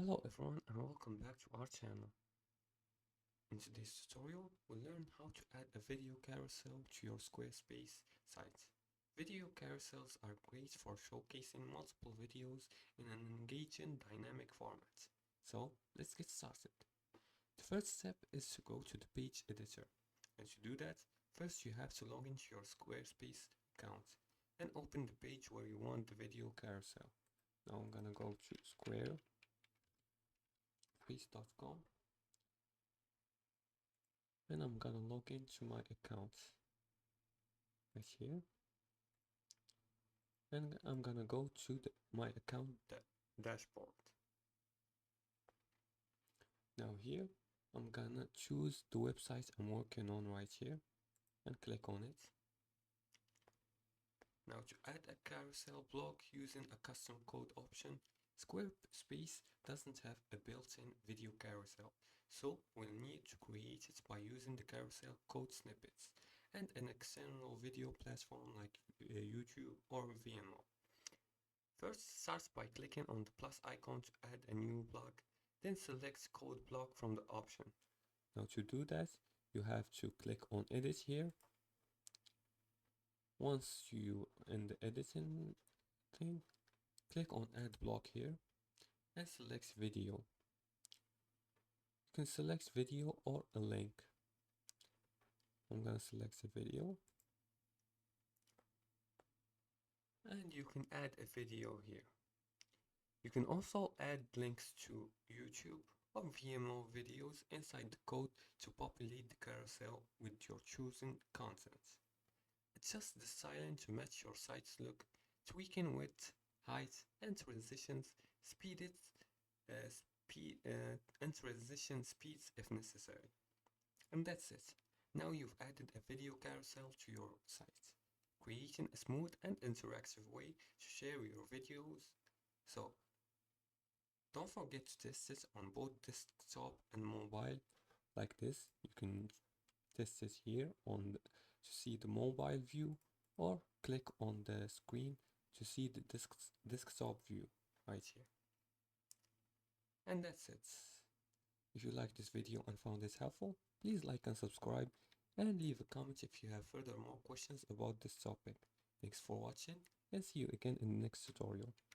Hello everyone and welcome back to our channel. In today's tutorial, we'll learn how to add a video carousel to your Squarespace site. Video carousels are great for showcasing multiple videos in an engaging dynamic format. So let's get started. The first step is to go to the page editor. And to do that, first you have to log into your Squarespace account and open the page where you want the video carousel. Now I'm gonna go to squarespace.com and I'm gonna log into my account right here, and I'm gonna go to my account dashboard. Now here I'm gonna choose the website I'm working on right here and click on it. Now to add a carousel block using a custom code option, Squarespace doesn't have a built-in video carousel, so we'll need to create it by using the carousel code snippets and an external video platform like YouTube or Vimeo. First, start by clicking on the plus icon to add a new block, then select code block from the option. Now to do that, you have to click on edit here. Once you in the editing thing, click on add block here and select video. You can select video or a link. I'm gonna select a video. And you can add a video here. You can also add links to YouTube or Vimeo videos inside the code to populate the carousel with your chosen content. Adjust the styling to match your site's look, tweaking width, height, and transitions, and transition speeds if necessary. And that's it. Now you've added a video carousel to your site, creating a smooth and interactive way to share your videos. So don't forget to test it on both desktop and mobile like this. You can test it here to see the mobile view, or click on the screen to see the desktop view right here. And that's it. If you liked this video and found it helpful, please like and subscribe and leave a comment if you have further more questions about this topic. Thanks for watching and see you again in the next tutorial.